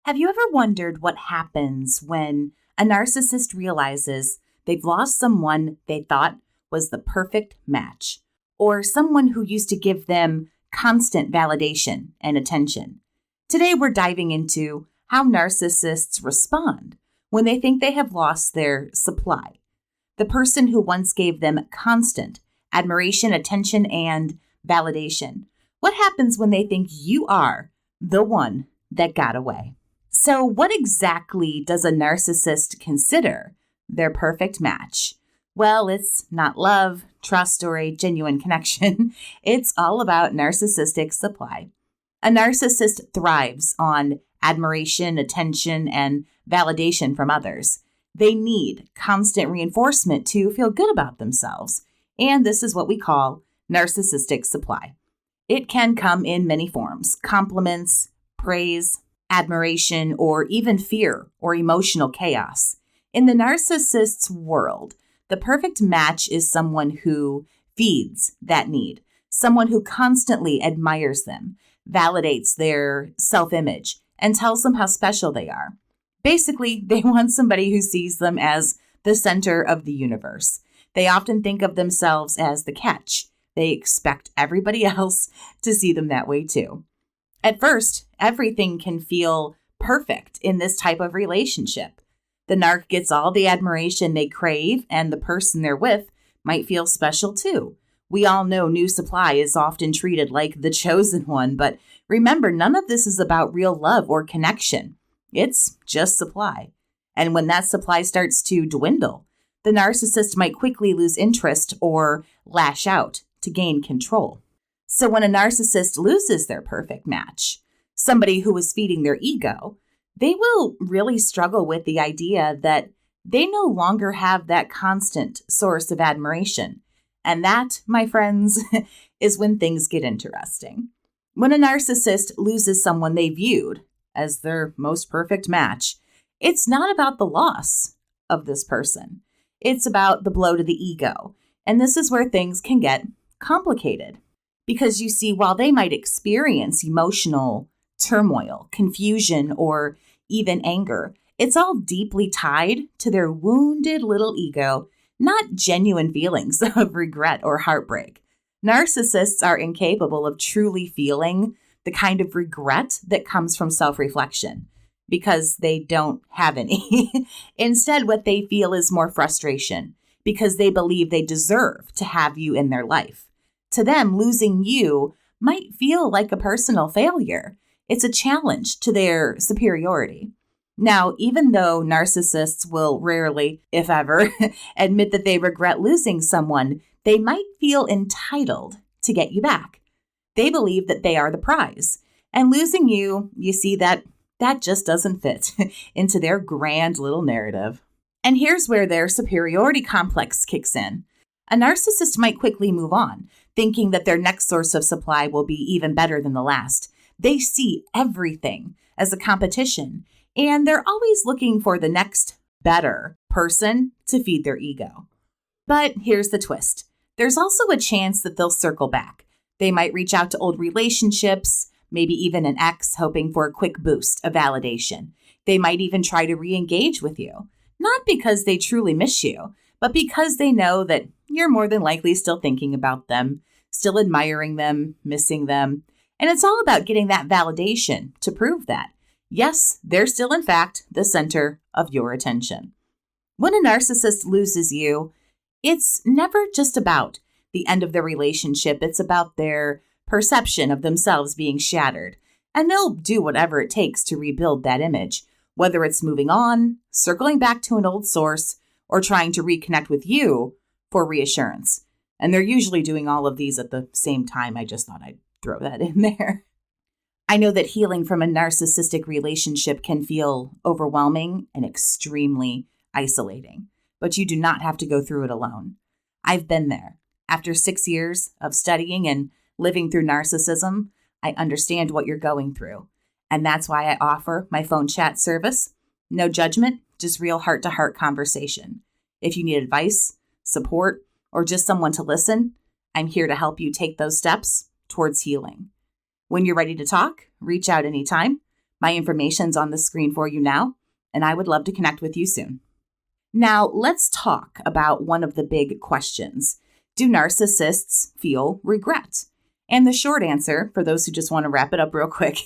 Have you ever wondered what happens when a narcissist realizes they've lost someone they thought was the perfect match, or someone who used to give them constant validation and attention? Today, we're diving into how narcissists respond when they think they have lost their supply. The person who once gave them constant admiration, attention, and validation. What happens when they think you are the one that got away? So, what exactly does a narcissist consider their perfect match? Well, it's not love, trust, or a genuine connection. It's all about narcissistic supply. A narcissist thrives on admiration, attention, and validation from others. They need constant reinforcement to feel good about themselves. And this is what we call narcissistic supply. It can come in many forms: compliments, praise, admiration, or even fear or emotional chaos. In the narcissist's world, the perfect match is someone who feeds that need, someone who constantly admires them, validates their self-image, and tells them how special they are. Basically, they want somebody who sees them as the center of the universe. They often think of themselves as the catch. They expect everybody else to see them that way too. At first, everything can feel perfect in this type of relationship. The narc gets all the admiration they crave, and the person they're with might feel special too. We all know new supply is often treated like the chosen one, but remember, none of this is about real love or connection. It's just supply. And when that supply starts to dwindle, the narcissist might quickly lose interest or lash out to gain control. So when a narcissist loses their perfect match, somebody who is feeding their ego, they will really struggle with the idea that they no longer have that constant source of admiration. And that, my friends, is when things get interesting. When a narcissist loses someone they viewed as their most perfect match, it's not about the loss of this person. It's about the blow to the ego. And this is where things can get complicated. Because you see, while they might experience emotional turmoil, confusion, or even anger, it's all deeply tied to their wounded little ego, not genuine feelings of regret or heartbreak. Narcissists are incapable of truly feeling the kind of regret that comes from self-reflection because they don't have any. Instead, what they feel is more frustration because they believe they deserve to have you in their life. To them, losing you might feel like a personal failure. It's a challenge to their superiority. Now, even though narcissists will rarely, if ever, admit that they regret losing someone, they might feel entitled to get you back. They believe that they are the prize. And losing you, you see that just doesn't fit into their grand little narrative. And here's where their superiority complex kicks in. A narcissist might quickly move on, thinking that their next source of supply will be even better than the last. They see everything as a competition, and they're always looking for the next better person to feed their ego. But here's the twist. There's also a chance that they'll circle back. They might reach out to old relationships, maybe even an ex, hoping for a quick boost of validation. They might even try to re-engage with you, not because they truly miss you, but because they know that you're more than likely still thinking about them, still admiring them, missing them. And it's all about getting that validation to prove that, yes, they're still, in fact, the center of your attention. When a narcissist loses you, it's never just about the end of the relationship. It's about their perception of themselves being shattered. And they'll do whatever it takes to rebuild that image, whether it's moving on, circling back to an old source, or trying to reconnect with you for reassurance. And they're usually doing all of these at the same time. I just thought I'd throw that in there. I know that healing from a narcissistic relationship can feel overwhelming and extremely isolating, but you do not have to go through it alone. I've been there. After 6 years of studying and living through narcissism, I understand what you're going through. And that's why I offer my phone chat service. No judgment, just real heart-to-heart conversation. If you need advice, support, or just someone to listen, I'm here to help you take those steps towards healing. When you're ready to talk, reach out anytime. My information's on the screen for you now, and I would love to connect with you soon. Now, let's talk about one of the big questions. Do narcissists feel regret? And the short answer, for those who just want to wrap it up real quick,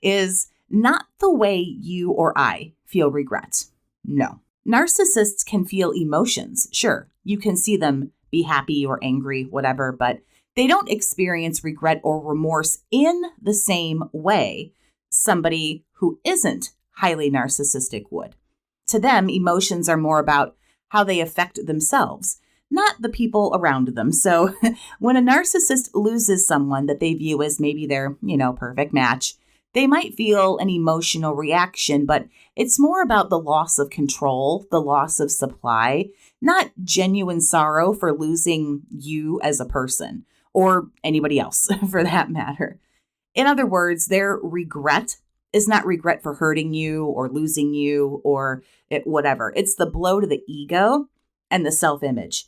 is not the way you or I feel regret. No. Narcissists can feel emotions. Sure, you can see them be happy or angry, whatever, but they don't experience regret or remorse in the same way somebody who isn't highly narcissistic would. To them, emotions are more about how they affect themselves, not the people around them. So when a narcissist loses someone that they view as maybe their, perfect match, they might feel an emotional reaction, but it's more about the loss of control, the loss of supply, not genuine sorrow for losing you as a person or anybody else for that matter. In other words, their regret is not regret for hurting you or losing you or whatever. It's the blow to the ego and the self-image.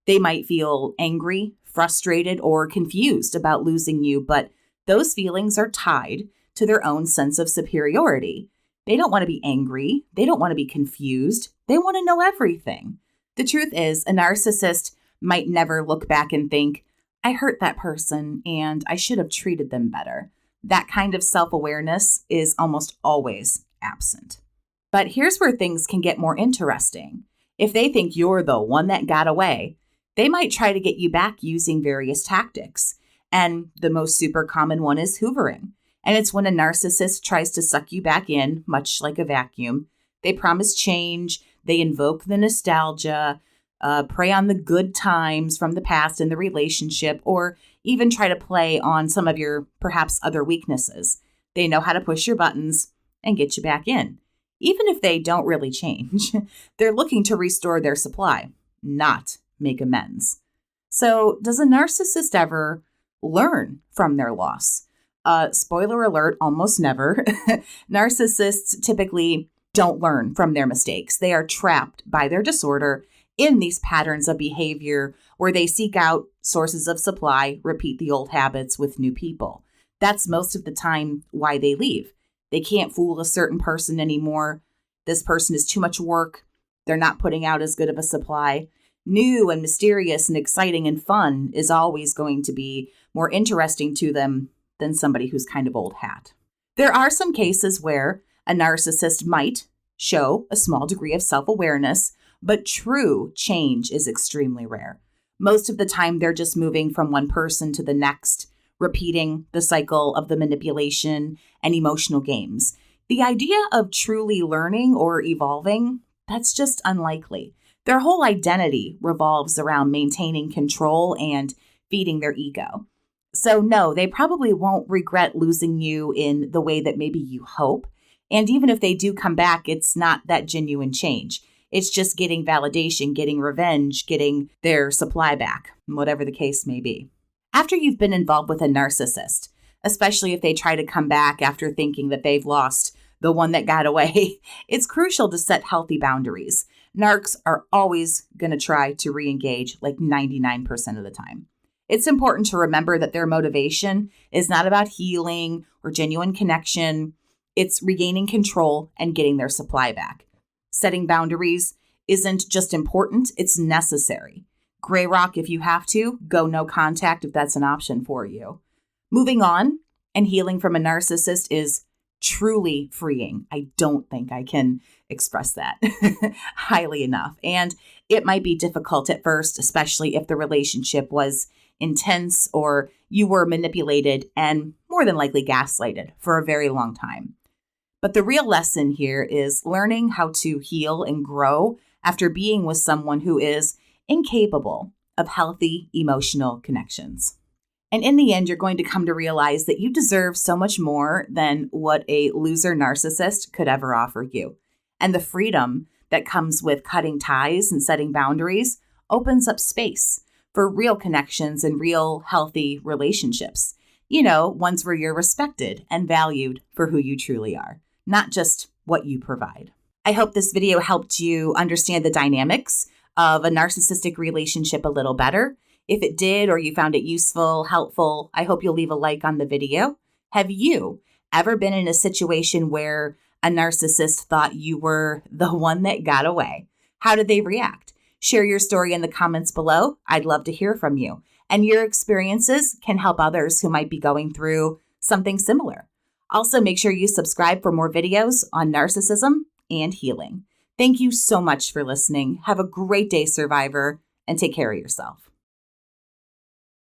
They might feel angry, frustrated, or confused about losing you, but those feelings are tied to their own sense of superiority. They don't want to be angry. They don't want to be confused. They want to know everything. The truth is, a narcissist might never look back and think, I hurt that person and I should have treated them better. That kind of self-awareness is almost always absent. But here's where things can get more interesting. If they think you're the one that got away, they might try to get you back using various tactics. And the most super common one is hoovering. And it's when a narcissist tries to suck you back in, much like a vacuum. They promise change, they invoke the nostalgia, prey on the good times from the past in the relationship, or even try to play on some of your perhaps other weaknesses. They know how to push your buttons and get you back in. Even if they don't really change, they're looking to restore their supply, not make amends. So does a narcissist ever learn from their loss? Spoiler alert, almost never. Narcissists typically don't learn from their mistakes. They are trapped by their disorder in these patterns of behavior where they seek out sources of supply, repeat the old habits with new people. That's most of the time why they leave. They can't fool a certain person anymore. This person is too much work. They're not putting out as good of a supply. New and mysterious and exciting and fun is always going to be more interesting to them than somebody who's kind of old hat. There are some cases where a narcissist might show a small degree of self-awareness, but true change is extremely rare. Most of the time, they're just moving from one person to the next, repeating the cycle of the manipulation and emotional games. The idea of truly learning or evolving, that's just unlikely. Their whole identity revolves around maintaining control and feeding their ego. So no, they probably won't regret losing you in the way that maybe you hope. And even if they do come back, it's not that genuine change. It's just getting validation, getting revenge, getting their supply back, whatever the case may be. After you've been involved with a narcissist, especially if they try to come back after thinking that they've lost the one that got away, it's crucial to set healthy boundaries. Narcs are always going to try to re-engage like 99% of the time. It's important to remember that their motivation is not about healing or genuine connection. It's regaining control and getting their supply back. Setting boundaries isn't just important, it's necessary. Gray rock if you have to, go no contact if that's an option for you. Moving on and healing from a narcissist is truly freeing. I don't think I can express that highly enough. And it might be difficult at first, especially if the relationship was intense or you were manipulated and more than likely gaslighted for a very long time. But the real lesson here is learning how to heal and grow after being with someone who is incapable of healthy emotional connections. And in the end, you're going to come to realize that you deserve so much more than what a loser narcissist could ever offer you. And the freedom that comes with cutting ties and setting boundaries opens up space for real connections and real healthy relationships. Ones where you're respected and valued for who you truly are, not just what you provide. I hope this video helped you understand the dynamics of a narcissistic relationship a little better. If it did or you found it useful, helpful, I hope you'll leave a like on the video. Have you Ever been in a situation where a narcissist thought you were the one that got away? How did they react? Share your story in the comments below. I'd love to hear from you. And your experiences can help others who might be going through something similar. Also, make sure you subscribe for more videos on narcissism and healing. Thank you so much for listening. Have a great day, survivor, and take care of yourself.